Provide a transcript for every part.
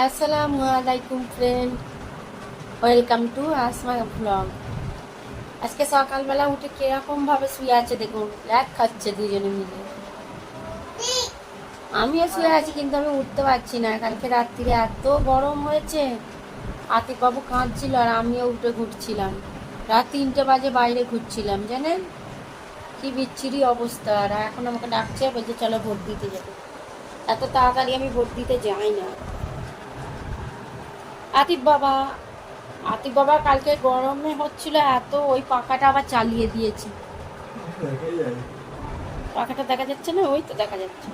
আসসালামু আলাইকুম friend, welcome to Asma blog. আজকে সকালবেলা উঠে কিরকম ভাবে শুয়ে আছে দেখুন, ল্যাক খাচ্ছে দুজনে মিলে। আমিও শুয়ে আছি কিন্তু আমি উঠতে পারছি না। কালকে রাত্রিরে এত গরম হয়েছে, আতিকবাবু কাঁদছিল আর আমিও উঠে ঘুরছিলাম। রাত 3টে বাজে বাইরে ঘুরছিলাম, জানেন কি বিচ্ছিরি অবস্থা। আর এখন আমাকে ডাকছে, বলছে চলো ভোট দিতে যাবো। এত তাড়াতাড়ি আমি ভোট দিতে যাই না। আতিক বাবা আতিক বাবা কালকে গরমে হচ্ছিল এত, ওই পাখাটা আবার চালিয়ে দিয়েছি। পাখাটা দেখা যাচ্ছে না? ওই তো দেখা যাচ্ছে।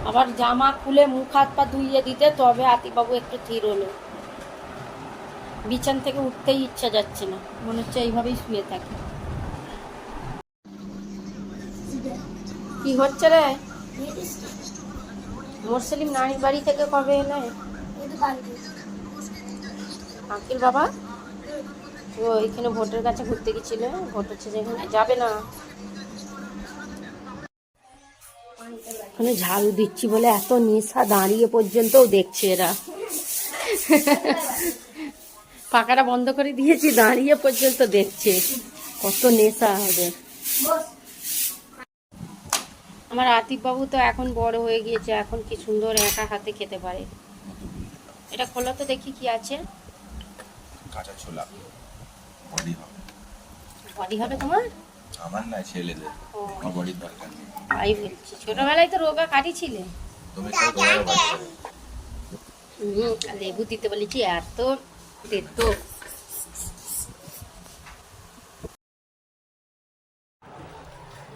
আবার জামা খুলে মুখ হাত পা ধুইয়ে দিতে তবে আতিক বাবু একটু থির হলো। বিছান থেকে উঠতেই ইচ্ছা যাচ্ছে না, মনে হচ্ছে এইভাবেই শুয়ে থাকি। কি হচ্ছে রে? মোরসেলিম নানির বাড়ি থেকে কবে এলে? আকিল বাবা ও এখানে ভোটের কাছে ঘুরতে গেছিল, ভোট হচ্ছে যেখানে, যাবে না। ওখানে ঝাড়ু দিচ্ছি বলে এত নেশা, দাঁড়িয়ে পর্যন্তও দেখছে এরা। পাখাটা বন্ধ করে দিয়েছি, দাঁড়িয়ে পর্যন্ত দেখছে, কত নেশা হবে। আমার আতিক বাবু তো এখন বড় হয়ে গিয়েছে, এখন কি সুন্দর একা হাতে খেতে পারে। এটা খোলো তো দেখি কি আছে। কাঁচা ছোলা বডি হবে। বডি হবে তোমার? আমার না, ছেলেদের। আমার বডির দরকার নেই। তাই বলছি, ছোটবেলায় তো রোগা কাটি ছিলে। তুমি তো ঘরে বাচ্চা। লেবু দিতে বলেছি, এত তেতো।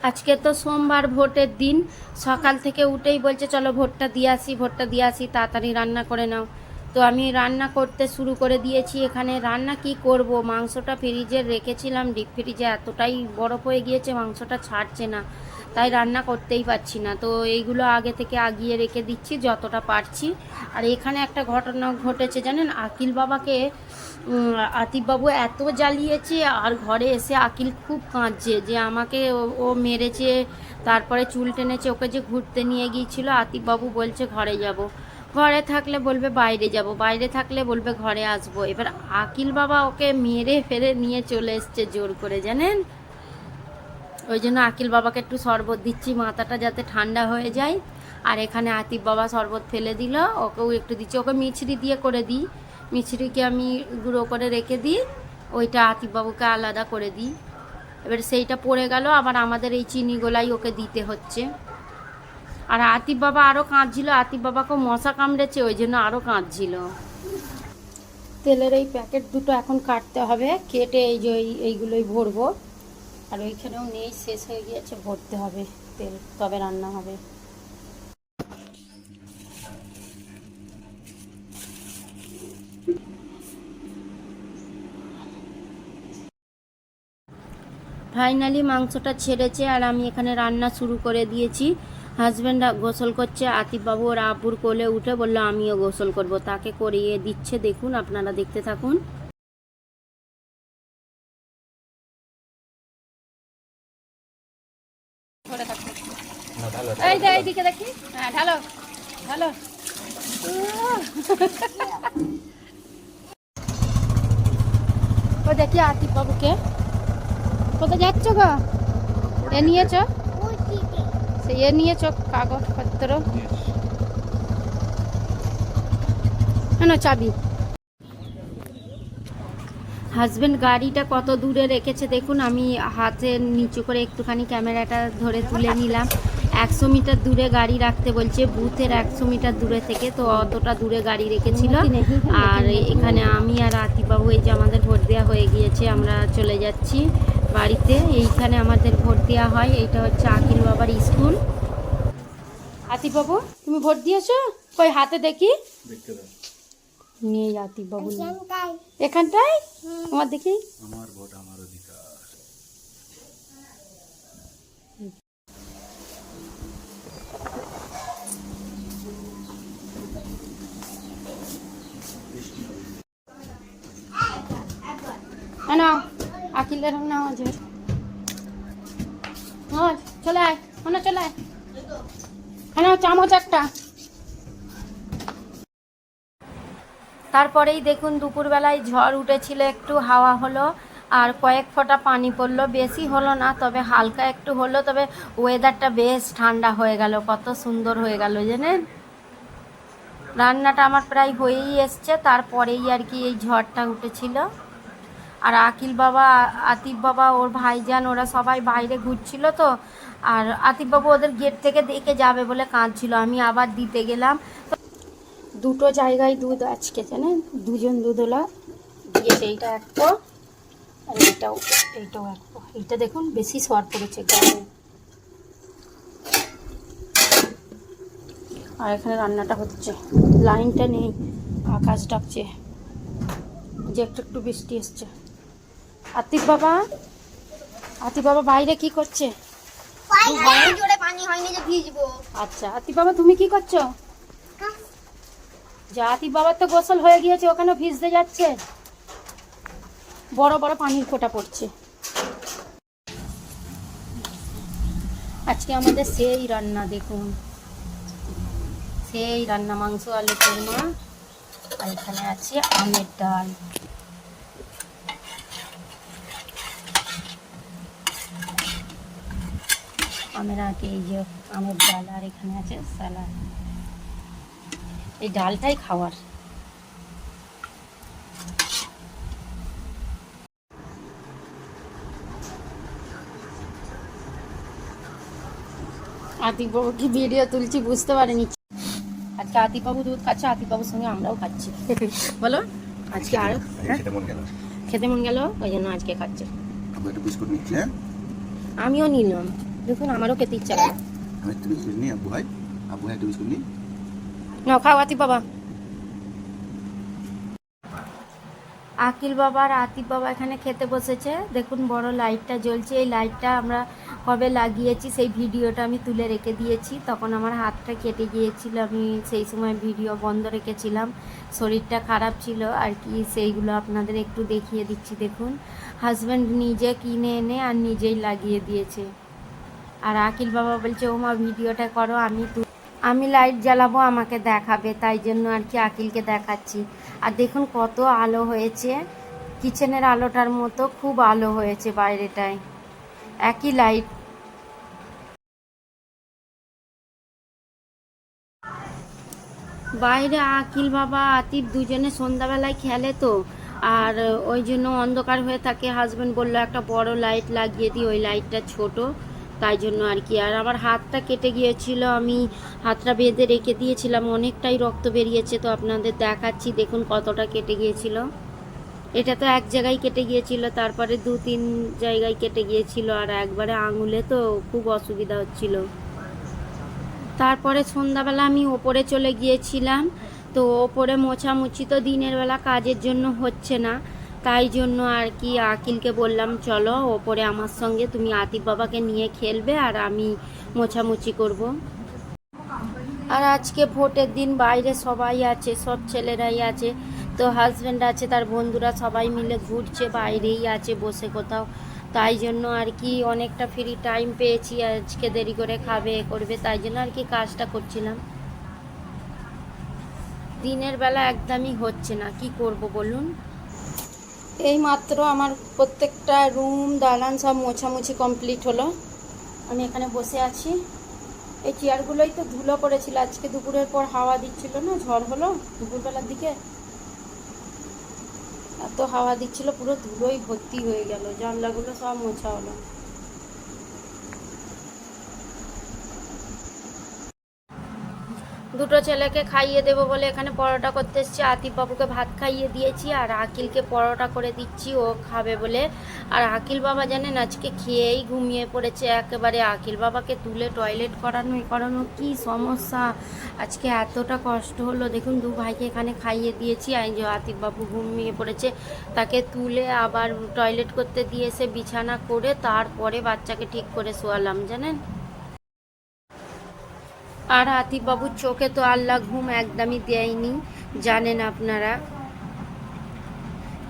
আজকে তো সোমবার, ভোটের দিন। সকাল থেকে উঠেই বলছে চলো ভোটটা দিয়ে আসি, ভোটটা দিয়ে আসি, তাড়াতাড়ি রান্না করে নাও। তো আমি রান্না করতে শুরু করে দিয়েছি। এখানে রান্না কি করব, মাংসটা ফ্রিজে রেখেছিলাম, ডিপ ফ্রিজে এতটাই বরফ হয়ে গিয়েছে, মাংসটা ছাড়ছে না, তাই রান্না করতেই পারছি না। তো এইগুলো আগে থেকে আগিয়ে রেখে দিচ্ছি যতটা পারছি। আর এখানে একটা ঘটনা ঘটেছে জানেন, আকিল বাবাকে আতিকবাবু এত জ্বালিয়েছে, আর ঘরে এসে আকিল খুব কাঁদছে যে আমাকে ও মেরেছে, তারপরে চুল টেনেছে। ওকে যে ঘুরতে নিয়ে গিয়েছিল, আতিকবাবু বলছে ঘরে যাব, ঘরে থাকলে বলবে বাইরে যাব, বাইরে থাকলে বলবে ঘরে আসবো। এবার আকিল বাবা ওকে মেরে ফেরে নিয়ে চলে এসছে জোর করে, জানেন। ওই জন্য আকিল বাবাকে একটু শরবত দিচ্ছি, মাথাটা যাতে ঠান্ডা হয়ে যায়। আর এখানে আতিক বাবা শরবত ফেলে দিল, ওকেও একটু দিচ্ছি। ওকে মিছরি দিয়ে করে দিই, মিছরিকে আমি গুঁড়ো করে রেখে দিই, ওইটা আতিক বাবুকে আলাদা করে দিই। এবার সেইটা পড়ে গেল, আবার আমাদের এই চিনি গোলাই ওকে দিতে হচ্ছে। আর আতিক বাবা আরও কাঁদছিল, আতিক বাবাকেও মশা কামড়েছে, ওই জন্য আরও কাঁদছিল। তেলের এই প্যাকেট দুটো এখন কাটতে হবে, কেটে এই যে এইগুলোই ভরবো। আর ওইখানেও নেই, শেষ হয়ে গিয়েছে, ভরতে হবে তেল, তবে রান্না হবে। ফাইনালি মাংসটা ছেড়েছে আর আমি এখানে রান্না শুরু করে দিয়েছি। হাজব্যান্ড গোসল করছে, আতিকবাবু ওর আব্বুর কোলে উঠে বললো আমিও গোসল করব, তাকে করিয়ে দিচ্ছে। দেখুন, আপনারা দেখতে থাকুন। এইদিকে দেখি, হ্যাঁ ঢালো ঢালো। ও দেখি আতিকবাবুকে, কোথায় যাচ্ছ গো? এ নিয়েছ, সে এ নিয়েছ কাগজপত্র, না চাবি। হাজব্যান্ড গাড়িটা কত দূরে রেখেছে দেখুন, আমি হাতে নিচু করে একটুখানি ক্যামেরাটা ধরে তুলে নিলাম। 100 মিটার দূরে গাড়ি রাখতে বলছে, বুথের 100 মিটার দূরে থেকে, তো অতটা দূরে গাড়ি রেখেছিল। আর এখানে আমি আর আতিকবাবু, এই যে আমাদের ভোট দেওয়া হয়ে গিয়েছে, আমরা চলে যাচ্ছি বাড়িতে। এইখানে আমাদের ভোট দেওয়া হয়, এইটা হচ্ছে আকিল বাবার স্কুল। আতিকবাবু তুমি ভোট দিয়েছো? কই হাতে দেখি, নিয়ে আতিকবাবু এখানটায় আমার দেখি। আমার ভোট আমার অধিকার। না আকিলের না আছে, চলে আয়, চলে আয়। চামচ একটা তারপরেই দেখুন দুপুরবেলায় ঝড় উঠেছিল, একটু হাওয়া হলো আর কয়েক ফোঁটা পানি পড়লো, বেশি হলো না তবে হালকা একটু হলো, তবে ওয়েদারটা বেশ ঠান্ডা হয়ে গেল, কত সুন্দর হয়ে গেল জানেন। রান্নাটা আমার প্রায় হয়েই এসছে, তারপরেই আর কি এই ঝড়টা উঠেছিল। আর আকিল বাবা, আতিফ বাবা, ওর ভাইজান, ওরা সবাই বাইরে ঘুরছিল তো, আর আতিফ বাবু ওদের গেট থেকে দেখে যাবে বলে কাঁদছিল, আমি আবার দিতে গেলাম। দুটো জায়গায় দুধ আজকে জানেন, দুজন দুধওয়ালা দিয়েছে, এইটা এক পো আর এইটাও এক পো। এইটা দেখুন বেশি সর পড়েছে গায়ে। আর এখানে রান্নাটা হচ্ছে, লাইনটা নেই, আকাশ ডাকছে, যে একটু একটু বৃষ্টি এসছে। আতিফ বাবা, আতিফ বাবা বাইরে কি করছে? আচ্ছা আতিফ বাবা তুমি কি করছো? যা, আতিফ বাবার তো গোসল হয়ে গিয়েছে, ওখানে ভিজতে যাচ্ছে, বড় বড় পানির ফোঁটা পড়ছে। আজকে আমাদের সেই রান্না দেখুন, সেই রান্না, মাংস আলু কোরমা, আর এখানে আছে আমের ডাল। আমের আগে এই যে আমের ডাল, আর এখানে আছে স্যালাড। এই ডালটাই খাওয়ার। আতিফ বাবু কি ভিডিও তুলছি বুঝতে পারেনি আজকে। আতিফ বাবু দুধ খাচ্ছে, আতিফ বাবুর সঙ্গে আমরাও খাচ্ছি বলো। আজকে আর খেতে মন গেল, ওই জন্য আজকে খাচ্ছে। বিস্কুট নিচ্ছি, হ্যাঁ আমিও নিলাম, দেখুন আমারও খেতে ইচ্ছা করে। আমি একটু বিস্কুট নিই, আব্বু ভাই একটু বিস্কুট নিই। নাও খাও আতিফ বাবা। আকিল বাবা আর আতিফ বাবা এখানে খেতে বসেছে, দেখুন বড় লাইটটা জ্বলছে। এই লাইটটা আমরা কবে লাগিয়েছি সেই ভিডিওটা আমি তুলে রেখে দিয়েছি, তখন আমার হাতটা কেটে গিয়েছিল, আমি সেই সময় ভিডিও বন্ধ রেখেছিলাম, শরীরটা খারাপ ছিল আর কি, সেইগুলো আপনাদের একটু দেখিয়ে দিচ্ছি। দেখুন হাজব্যান্ড নিজে কিনে এনে আর নিজেই লাগিয়ে দিয়েছে। আর আকিল বাবা বলছে ও মা ভিডিওটা করো, আমি লাইট জ্বালাবো, আমাকে দেখাবে, তাই জন্য আর কি আকিলকে দেখাচ্ছি। আর দেখুন কত আলো হয়েছে, কিচেনের আলোটার মতো খুব আলো হয়েছে বাইরেটায়, একই লাইট। বাইরে আকিল বাবা আতিফ দুজনে সন্ধ্যাবেলায় খেলে তো, আর ওই জন্য অন্ধকার হয়ে থাকে। হাজব্যান্ড বললো একটা বড় লাইট লাগিয়ে দিই, ওই লাইটটা ছোট, তাই জন্য আর কি। আর আমার হাতটা কেটে গিয়েছিল, আমি হাতটা বেঁধে রেখে দিয়েছিলাম, অনেকটাই রক্ত বেরিয়েছে, তো আপনাদের দেখাচ্ছি দেখুন কতটা কেটে গিয়েছিল। এটা তো এক জায়গায় কেটে গিয়েছিল, তারপরে 2-3 জায়গায় কেটে গিয়েছিল, আর একবারে আঙুলে, তো খুব অসুবিধা হচ্ছিল। তারপরে সন্ধ্যাবেলা আমি ওপরে চলে গিয়েছিলাম, তো ওপরে মোছামুছি তো দিনের বেলা কাজের জন্য হচ্ছে না, তাই জন্য আর কি আকিলকে বললাম চলো ওপরে আমার সঙ্গে, তুমি আতিফ বাবাকে নিয়ে খেলবে আর আমি মোছামুছি করব। আর আজকে ভোটের দিন, বাইরে সবাই আছে, সব ছেলেরাই আছে, তো হাজব্যান্ড আছে, তার বন্ধুরা সবাই মিলে ঘুরছে, বাইরেই আছে বসে কোথাও, তাই জন্য আর কি অনেকটা ফ্রি টাইম পেয়েছি, আজকে দেরি করে খাবে করবে, তাই জন্য আর কি কাজটা করছিলাম। দিনের বেলা একদমই হচ্ছে না, কি করব বলুন। এই মাত্র আমার প্রত্যেকটা রুম দালান সব মোছামুছি কমপ্লিট হলো, আমি এখানে বসে আছি। এই চেয়ারগুলোই তো ধুলো পড়েছিল, আজকে দুপুরের পর হাওয়া দিচ্ছিল না, ঝড় হলো দুপুরবেলার দিকে, এত হাওয়া দিচ্ছিল পুরো ধুলোই ভর্তি হয়ে গেল, জানলাগুলো সব মোছা হলো। দুটো ছেলেকে খাইয়ে দেবো বলে এখানে পরোটা করতে এসেছি, আতিফ বাবুকে ভাত খাইয়ে দিয়েছি আর আকিলকে পরোটা করে দিচ্ছি, ও খাবে বলে। আর আকিল বাবা জানেন আজকে খেয়েই ঘুমিয়ে পড়েছে একেবারে, আকিল বাবাকে তুলে টয়লেট করানো কি সমস্যা, আজকে এতটা কষ্ট হলো। দেখুন দু ভাইকে এখানে খাইয়ে দিয়েছি, আর যে আতিফ বাবু ঘুমিয়ে পড়েছে, তাকে তুলে আবার টয়লেট করতে দিয়ে এসে বিছানা করে তারপরে বাচ্চাকে ঠিক করে শোয়ালাম জানেন। আর আতিফ বাবুর চোখে তো আল্লাহ ঘুম একদমই দেয়নি, জানেন আপনারা।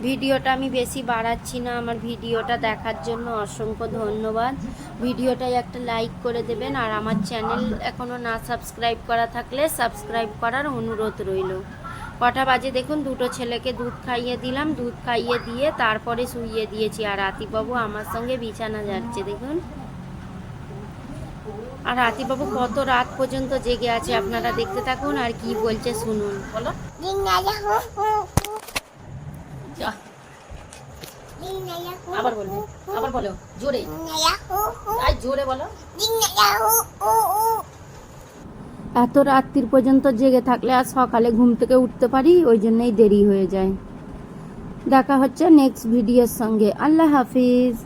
ভিডিওটা আমি বেশি বাড়াচ্ছি না, আমার ভিডিওটা দেখার জন্য অসংখ্য ধন্যবাদ। ভিডিওটায় একটা লাইক করে দেবেন, আর আমার চ্যানেল এখনও না সাবস্ক্রাইব করা থাকলে সাবস্ক্রাইব করার অনুরোধ রইল। কটা বাজে দেখুন, দুটো ছেলেকে দুধ খাইয়ে দিলাম, দুধ খাইয়ে দিয়ে তারপরে শুইয়ে দিয়েছি। আর আতিবাবু আমার সঙ্গে বিছানা যাচ্ছে দেখুন। আর আতিবাবু কত রাত পর্যন্ত জেগে আছে আপনারা দেখতে থাকুন আর কি বলছে শুনুন। বলো যা। আবার বলবে, আবার বলো জোরে, আর জোরে বলো। এত রাত্রির পর্যন্ত জেগে থাকলে আর সকালে ঘুম থেকে উঠতে পারি, ওই জন্যই দেরি হয়ে যায়। দেখা হচ্ছে নেক্সট ভিডিওর সঙ্গে। আল্লাহ হাফিজ।